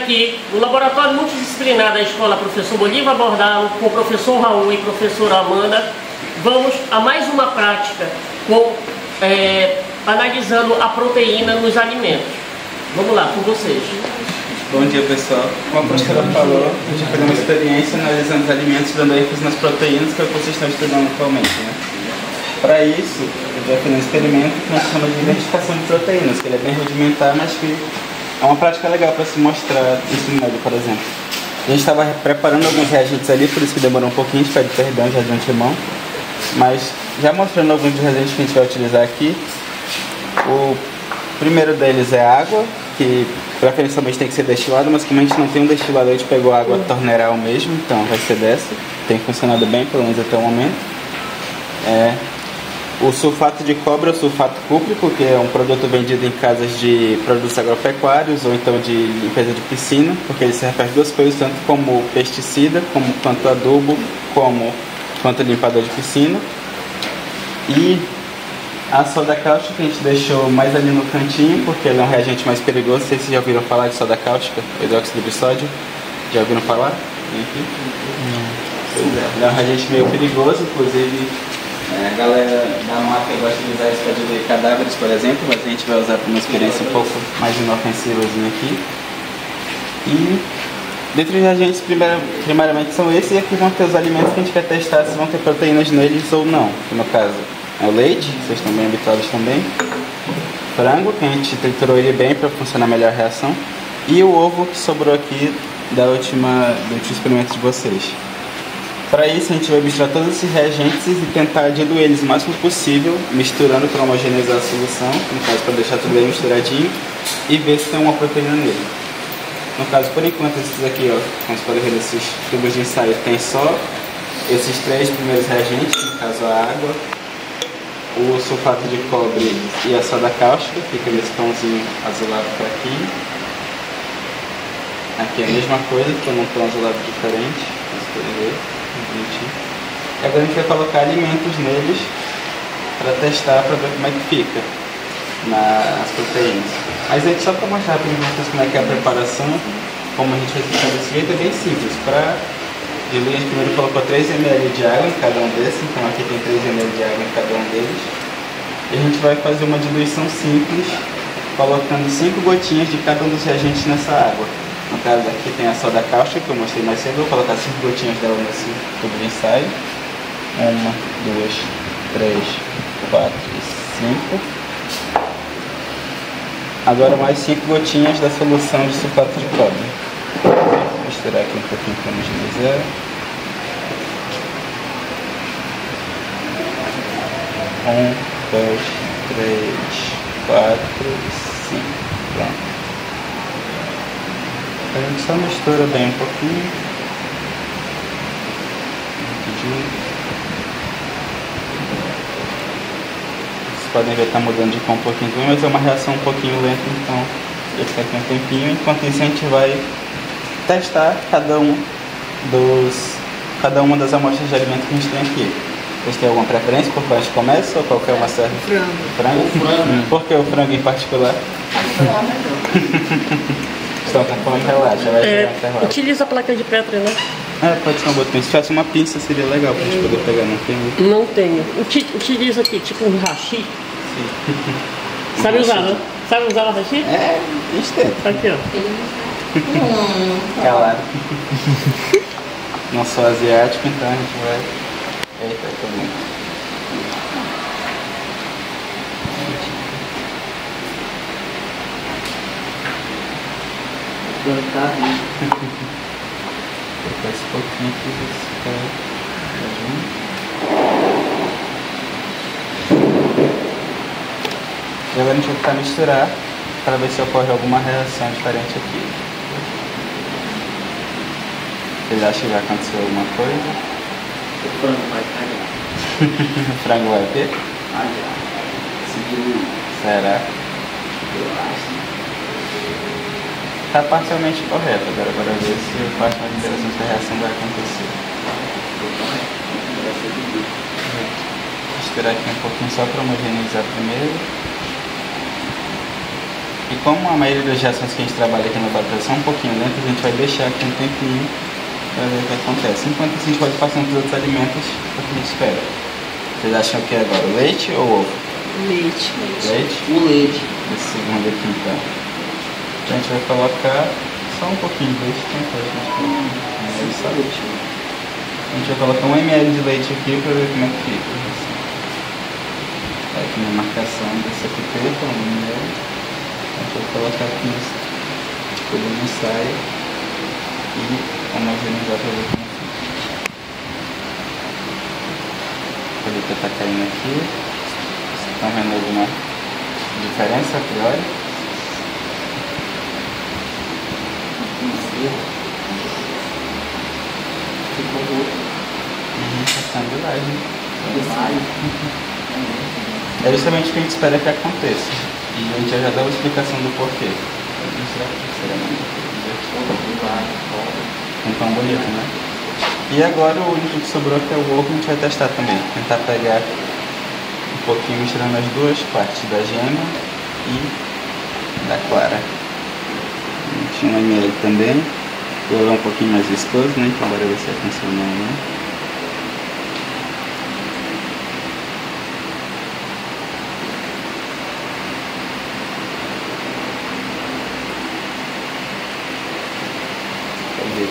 aqui no laboratório multidisciplinar da Escola Professor Bolívar Bordalo, com o professor Raul e professora Amanda, vamos a mais uma prática analisando a proteína nos alimentos. Vamos lá, com vocês. Bom dia, pessoal. Como a professora falou, a gente vai fazer uma experiência analisando os alimentos, dando ênfase nas proteínas, que é o que vocês estão estudando atualmente, né? Para isso, a gente vai fazer um experimento que nós chamamos de identificação de proteínas, que ele é bem rudimentar, mas que é uma prática legal para se mostrar no ensino médio, por exemplo. A gente estava preparando alguns reagentes ali, por isso que demorou um pouquinho, a gente pede perdão já de antemão. Mas já mostrando alguns dos reagentes que a gente vai utilizar aqui. O primeiro deles é água, que preferencialmente tem que ser destilado, mas como a gente não tem um destilador, a gente pegou água torneral mesmo, então vai ser dessa. Tem funcionado bem, pelo menos até o momento. O sulfato de cobre é o sulfato cúprico, que é um produto vendido em casas de produtos agropecuários ou então de limpeza de piscina, porque ele serve para as duas coisas, tanto como pesticida, quanto adubo, quanto limpador de piscina. E a soda cáustica que a gente deixou mais ali no cantinho, porque ele é um reagente mais perigoso. Não sei se vocês já ouviram falar de soda cáustica, hidróxido de sódio. Já ouviram falar? Pois é, ele é um reagente meio perigoso, inclusive a galera da marca gosta de usar isso para diluir cadáveres, por exemplo, mas a gente vai usar para uma experiência um pouco mais inofensiva aqui. E dentre os reagentes, primariamente são esses, e aqui vão ter os alimentos que a gente quer testar se vão ter proteínas neles ou não, que no caso é o leite, vocês estão bem habituados também, frango, que a gente triturou ele bem para funcionar melhor a reação, e o ovo que sobrou aqui do último experimento de vocês. Para isso a gente vai misturar todos esses reagentes e tentar diluir eles o máximo possível, misturando para homogeneizar a solução, no caso para deixar tudo bem misturadinho, e ver se tem uma proteína nele. No caso, por enquanto, esses aqui, ó, como vocês podem ver nesses tubos de ensaio, tem só esses três primeiros reagentes, no caso a água, o sulfato de cobre e a soda cáustica, fica nesse tomzinho azulado para aqui. Aqui é a mesma coisa, que num tom azulado diferente, vocês podem ver, bonitinho. E agora a gente vai colocar alimentos neles para testar, para ver como é que fica nas proteínas. Mas antes, só para mostrar para vocês como é que é a preparação, como a gente vai ficar desse jeito, é bem simples. Para diluir, a gente primeiro colocou 3 ml de água em cada um desses, então aqui tem 3 ml de água em cada um deles. E a gente vai fazer uma diluição simples, colocando 5 gotinhas de cada um dos reagentes nessa água. No caso, aqui tem a soda cáustica, que eu mostrei mais cedo, vou colocar 5 gotinhas dela nesse tubo de ensaio. 1, 2, 3, 4 e 5. Agora mais 5 gotinhas da solução de sulfato de cobre. Vou misturar aqui um pouquinho para homogeneizar. 1, 2, 3, 4 e 5. Pronto. A gente só mistura bem um pouquinho. Vocês podem ver que está mudando de cor um pouquinho também, mas é uma reação um pouquinho lenta, então vai ficar aqui um tempinho. Enquanto isso a gente vai testar cada uma das amostras de alimento que a gente tem aqui. Vocês têm alguma preferência por qual a gente começa ou qualquer uma serve? Frango. Frango? Por que o frango em particular? Então tá falando, relaxa, vai chegar até lá. Utiliza a placa de Petri, né? Pode ser um botão. Se tivesse uma pinça seria legal pra gente poder pegar, não tem? Não tenho. Utiliza aqui, tipo um hashi. Sabe usar, né? Sabe usar o hashi? A gente tenta. Aqui, ó. Calado. Não sou asiático, então a gente vai... Eita, tô muito. Tá rindo. Vou botar esse pouquinho aqui, esse cara. E agora a gente vai tentar misturar para ver se ocorre alguma reação diferente aqui. Vocês acham que vai acontecer alguma coisa? O frango vai cair. O frango vai o quê? Seguiu. Será? Eu acho. Está parcialmente correto, agora ver se a parte mais interessante da reação vai acontecer. Vou misturar aqui um pouquinho só para homogeneizar primeiro. E como a maioria das reações que a gente trabalha aqui no laboratório são um pouquinho lentas, a gente vai deixar aqui um tempinho para ver o que acontece. Enquanto assim, a gente pode passar para os outros alimentos, o que a gente espera. Vocês acham que é agora leite ou ovo? Leite. Leite? O leite. Esse segundo aqui então. Então a gente vai colocar só um pouquinho de leite, tem que só leite. A gente vai colocar 1 ml de leite aqui para ver como é que fica. Tá aqui na marcação dessa pipeta, 1 ml. A gente vai colocar aqui nesse tipo de ensaio e homogeneizar para ver como fica. A colheita está caindo aqui. Vocês estão vendo alguma diferença a priori? Ficou muito. Tá sanguinagem. Demais. É justamente o que a gente espera que aconteça. E a gente já dá uma explicação do porquê. Um tão bonito, né? E agora o único que sobrou aqui é o ovo, a gente vai testar também. Tentar pegar um pouquinho misturando as duas partes da gema e da clara. 21 ml também. O ovo é um pouquinho mais viscoso, né? Então bora ver se vai funcionar, né?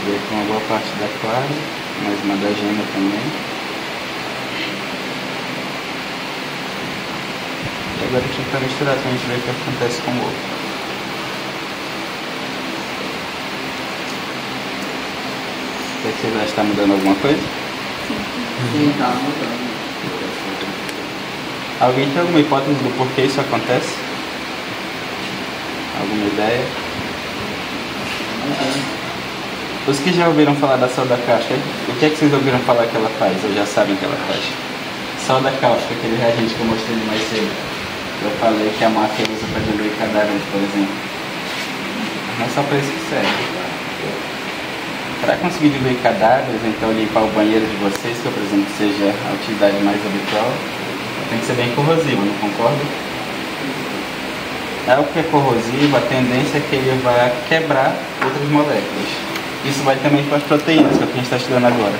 Veio com uma boa parte da clara, mais uma da gema também. E agora a gente vai misturar pra gente ver o que acontece com o ovo. O que vocês acham? Está mudando alguma coisa? Sim, tá mudando. Alguém tem alguma hipótese do porquê isso acontece? Alguma ideia? Os que já ouviram falar da soda cáustica, o que é que vocês ouviram falar que ela faz, ou já sabem que ela faz? Soda cáustica, aquele reagente que eu mostrei mais cedo. Eu falei que a máfia usa para diluir cadáveres, por exemplo. Não é só para isso que serve. Para conseguir diluir cadáveres, então limpar o banheiro de vocês, que eu presumo que seja a utilidade mais habitual, tem que ser bem corrosivo, não concorda? Algo que é corrosivo, a tendência é que ele vai quebrar outras moléculas. Isso vai também para as proteínas, que é o que a gente está estudando agora.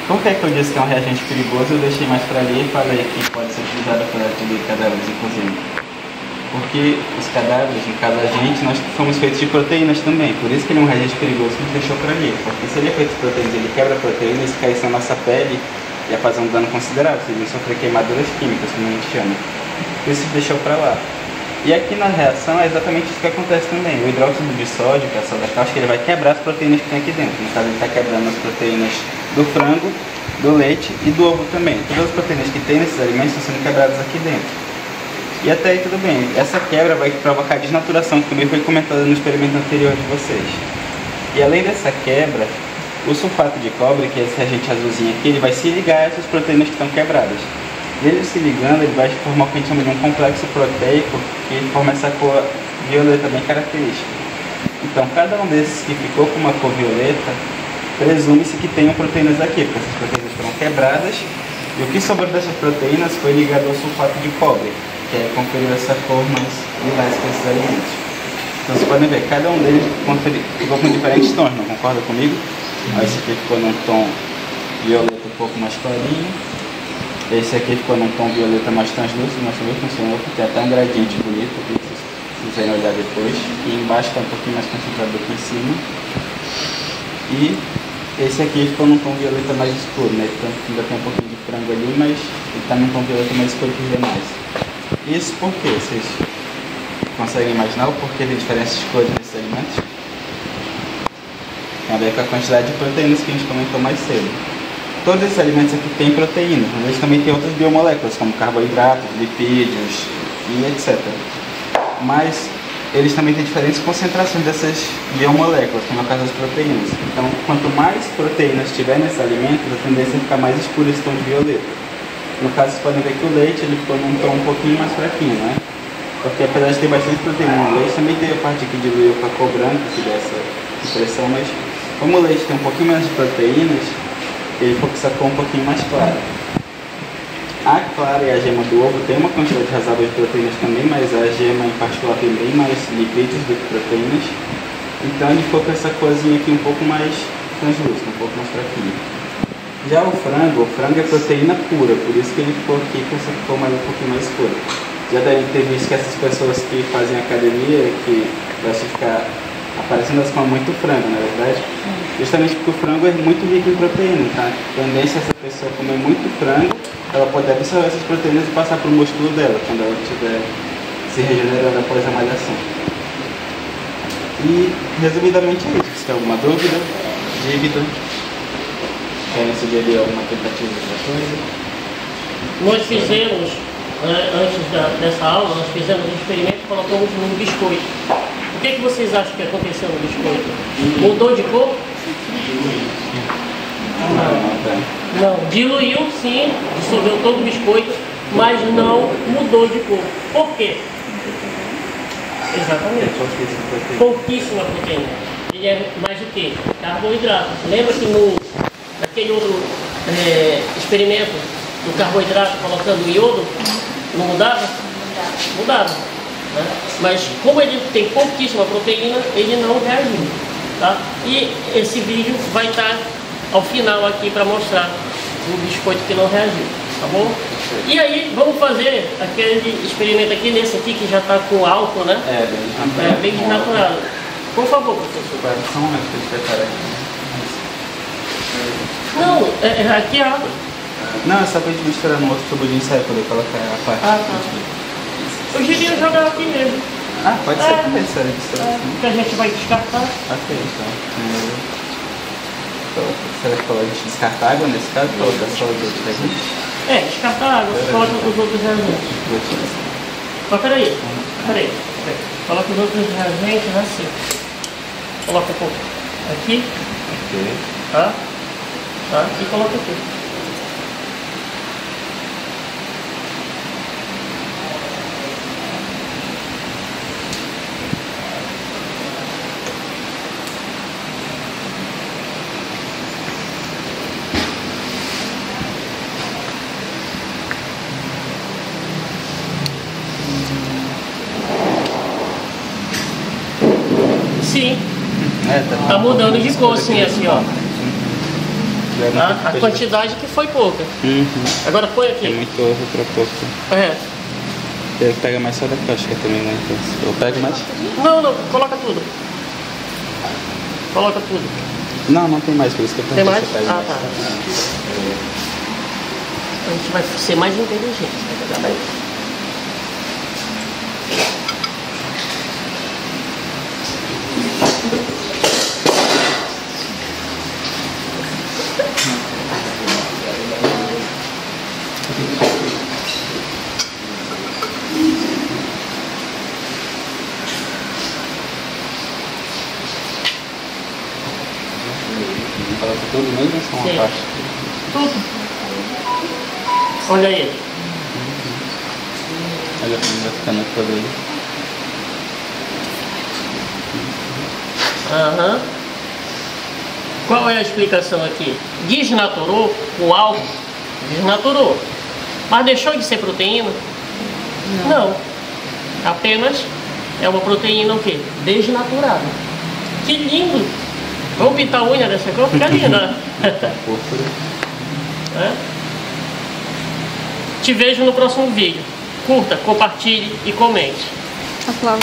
Por que é que eu disse que é um reagente perigoso? Eu deixei mais para ali e falei que pode ser utilizado para diluir cadáveres em cozinha. Porque os cadáveres, no caso a gente, nós somos feitos de proteínas também. Por isso que ele é um reagente perigoso que a gente deixou para ali. Porque se ele é feito de proteínas, ele quebra proteínas, se caísse na nossa pele, ia fazer um dano considerável. Vocês iam sofrer queimaduras químicas, como a gente chama. Por isso a gente deixou para lá. E aqui na reação é exatamente isso que acontece também. O hidróxido de sódio, que é a soda cáustica, ele vai quebrar as proteínas que tem aqui dentro. No caso, ele está quebrando as proteínas do frango, do leite e do ovo também. Todas as proteínas que tem nesses alimentos estão sendo quebradas aqui dentro. E até aí tudo bem. Essa quebra vai provocar desnaturação, que também foi comentada no experimento anterior de vocês. E além dessa quebra, o sulfato de cobre, que é esse reagente azulzinho aqui, ele vai se ligar a essas proteínas que estão quebradas. Ele se ligando, ele vai formar o que a gente chama de um complexo proteico, que forma essa cor violeta bem característica. Então, cada um desses que ficou com uma cor violeta, presume-se que tenham proteínas aqui, porque essas proteínas foram quebradas, e o que sobrou dessas proteínas foi ligado ao sulfato de cobre, que é conferiu essa cor mais lilás para esses alimentos. Então, vocês podem ver, cada um deles ficou com diferentes tons, não concorda comigo? Esse aqui ficou num tom violeta um pouco mais clarinho. Esse aqui ficou num tom violeta mais translúcido, mas também funcionou, porque tem até um gradiente bonito, aqui, se vocês quiserem olhar depois. E embaixo está um pouquinho mais concentrado do que em cima. E esse aqui ficou num tom violeta mais escuro, né? Então, ainda tem um pouquinho de frango ali, mas ele está num tom violeta mais escuro que os demais. Isso por quê? Vocês conseguem imaginar o porquê de diferenças de cores nesses alimentos? Tem a ver com a quantidade de proteínas que a gente comentou mais cedo. Todos esses alimentos aqui têm proteínas, mas eles também têm outras biomoléculas, como carboidratos, lipídios e etc. Mas eles também têm diferentes concentrações dessas biomoléculas, como é o caso das proteínas. Então, quanto mais proteínas tiver nesses alimentos, a tendência é ficar mais escuro esse tom de violeta. No caso, vocês podem ver que o leite ele ficou num tom um pouquinho mais fraquinho, né? Porque apesar de ter bastante proteína no leite, também tem a parte que diluiu com a cor branca, que dá essa impressão, mas como o leite tem um pouquinho menos de proteínas, ele ficou com essa cor um pouquinho mais clara. A clara e a gema do ovo tem uma quantidade razoável de proteínas também, mas a gema em particular tem bem mais lipídios do que proteínas. Então ele ficou com essa corzinha aqui um pouco mais translúcida, um pouco mais fraquinha. Já o frango é proteína pura, por isso que ele ficou aqui com essa cor mais, um pouquinho mais escura. Já deve ter visto que essas pessoas que fazem academia, que gostam de ficar aparecendo, elas comem muito frango, na verdade. Justamente porque o frango é muito rico em proteína, tá? A tendência é essa pessoa comer muito frango, ela pode absorver essas proteínas e passar para o músculo dela, quando ela estiver se regenerando após a malhação. E, resumidamente, é isso. Se tem alguma dúvida, querem sugerir alguma tentativa de outra coisa? Nós fizemos, antes dessa aula, nós fizemos um experimento e colocamos num biscoito. O que vocês acham que aconteceu no biscoito? Mudou de cor? Não, diluiu sim, dissolveu todo o biscoito, mas não mudou de cor. Por quê? Exatamente. Pouquíssima proteína. Ele é mais o que? Carboidrato. Lembra que naquele outro experimento do carboidrato colocando iodo, não mudava? Mudava. Né? Mas como ele tem pouquíssima proteína, ele não reagiu. Tá? E esse vídeo vai estar ao final aqui para mostrar o biscoito que não reagiu, tá bom? E aí vamos fazer aquele experimento aqui, nesse aqui que já está com álcool, né? Bem desnaturado. Por favor, professor. Só um momento que eu preparar aqui. Não, aqui é água. Não, é só pra gente misturar no outro tubo de ensaio, poder colocar a parte. Ah, tá. Eu queria jogar aqui mesmo. Ah, pode ser também, se ela que a gente vai descartar. Ok, então. Será que a gente descarta água nesse caso? Colocar só os outros reagentes? Descartar a água, coloca os outros reagentes. Mas peraí. Coloca os outros reagentes assim. Coloca um pouco aqui. Ok. Tá? E coloca aqui. Sim, tá mudando de cor, sim, assim, ó. A quantidade que foi pouca. Agora põe aqui. É muito ovo pra pouco. Ele pega mais só da caixa, que é também muito. Eu pego mais? Não, coloca tudo. Coloca tudo. Não tem mais, por isso que eu tem mais? Tá. A gente vai ser mais inteligente, tá bem? Coloca tudo mesmo ou só uma parte? Tudo. Olha aí. Olha como vai ficando todo aí. Qual é a explicação aqui? Desnaturou o álcool? Desnaturou. Mas deixou de ser proteína? Não. Apenas é uma proteína o quê? Desnaturada. Que lindo! Vamos pintar a unha dessa cor? Fica linda. Te vejo no próximo vídeo. Curta, compartilhe e comente. A Flávia.